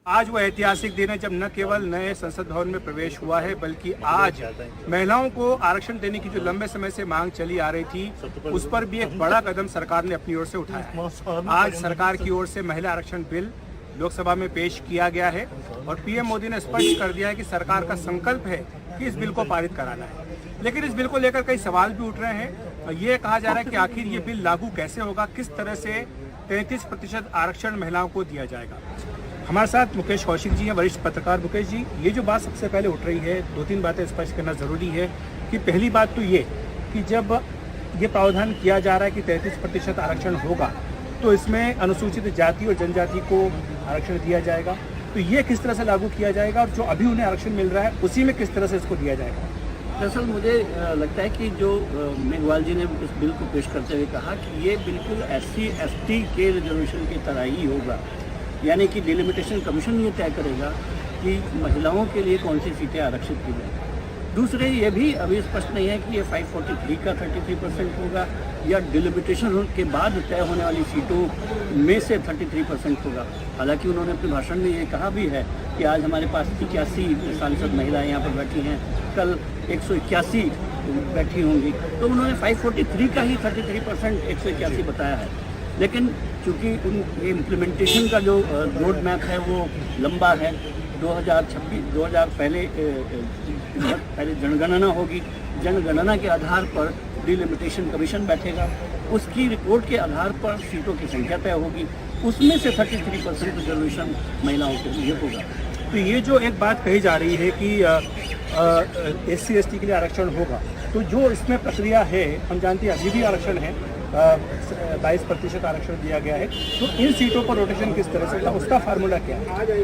आज वो ऐतिहासिक दिन है जब न केवल नए संसद भवन में प्रवेश हुआ है, बल्कि आज महिलाओं को आरक्षण देने की जो लंबे समय से मांग चली आ रही थी, उस पर भी एक बड़ा कदम सरकार ने अपनी ओर से उठाया है। आज सरकार की ओर से महिला आरक्षण बिल लोकसभा में पेश किया गया है और पीएम मोदी ने स्पष्ट कर दिया है कि सरकार का संकल्प है कि इस बिल को पारित कराना है। लेकिन इस बिल को लेकर कई सवाल भी उठ रहे हैं। ये कहा जा रहा है कि आखिर ये बिल लागू कैसे होगा, किस तरह से 33% आरक्षण महिलाओं को दिया जाएगा। हमारे साथ मुकेश कौशिक जी हैं, वरिष्ठ पत्रकार। मुकेश जी, ये जो बात सबसे पहले उठ रही है, 2-3 बातें स्पष्ट करना जरूरी है कि पहली बात तो ये कि जब ये प्रावधान किया जा रहा है कि 33% आरक्षण होगा, तो इसमें अनुसूचित जाति और जनजाति को आरक्षण दिया जाएगा, तो ये किस तरह से लागू किया जाएगा और जो अभी उन्हें आरक्षण मिल रहा है उसी में किस तरह से इसको दिया जाएगा? दरअसल मुझे लगता है कि जो मेघवाल जी ने इस बिल को पेश करते हुए कहा कि ये बिल्कुल SC/ST के रिजर्वेशन की तरह ही होगा, यानी कि डिलिमिटेशन कमीशन ये तय करेगा कि महिलाओं के लिए कौन सी सीटें आरक्षित की जाए। दूसरे ये भी अभी स्पष्ट नहीं है कि ये 543 का 33% होगा या डिलिमिटेशन के बाद तय होने वाली सीटों में से 33% होगा। हालांकि उन्होंने अपने भाषण में ये कहा भी है कि आज हमारे पास 81 सांसद महिलाएं यहाँ पर बैठी हैं, कल 181 बैठी होंगी, तो उन्होंने 543 का ही 33% 181 बताया है। लेकिन चूँकि उन इम्प्लीमेंटेशन का जो रोड मैप है वो लंबा है, 2026 पहले जनगणना होगी, जनगणना के आधार पर डिलिमिटेशन कमीशन बैठेगा, उसकी रिपोर्ट के आधार पर सीटों की संख्या तय होगी, उसमें से 33% रिजर्वेशन महिलाओं के लिए होगा। तो ये जो एक बात कही जा रही है कि SC/ST के लिए आरक्षण होगा, तो जो इसमें प्रक्रिया है, हम जानते हैं अभी भी आरक्षण है, 22% आरक्षण दिया गया है, तो इन सीटों पर रोटेशन किस तरह से था, उसका फार्मूला क्या है?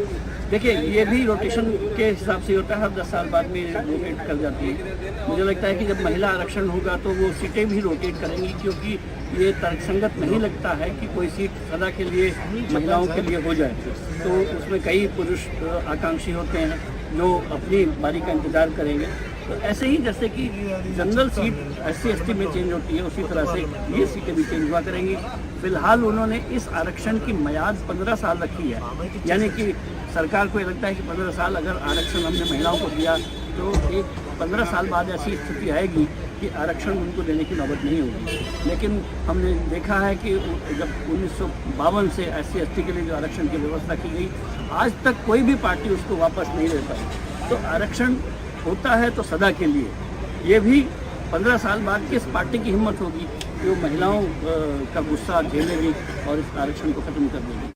देखिए, ये भी रोटेशन के हिसाब से होता है, हर 10 साल बाद में रोटेट कर जाती है। मुझे लगता है कि जब महिला आरक्षण होगा तो वो सीटें भी रोटेट करेंगी, क्योंकि ये तर्कसंगत नहीं लगता है कि कोई सीट सदा के लिए महिलाओं के लिए हो जाए। तो उसमें कई पुरुष आकांक्षी होते हैं जो अपनी बारी का इंतज़ार करेंगे। तो ऐसे ही जैसे कि जनरल सीट SC/ST में चेंज होती है, उसी तरह से ये सीटें भी चेंज हुआ करेंगी। फिलहाल उन्होंने इस आरक्षण की मियाद 15 साल रखी है, यानी कि सरकार को ये लगता है कि 15 साल अगर आरक्षण हमने महिलाओं को दिया तो एक 15 साल बाद ऐसी स्थिति आएगी कि आरक्षण उनको देने की नौबत नहीं होगी। लेकिन हमने देखा है कि जब 1952 से SC/ST के लिए जो आरक्षण की व्यवस्था की गई, आज तक कोई भी पार्टी उसको वापस नहीं ले पाई। तो आरक्षण होता है तो सदा के लिए, ये भी 15 साल बाद किस पार्टी की हिम्मत होगी कि वो महिलाओं का गुस्सा झेलेगी और इस आरक्षण को खत्म कर देगी।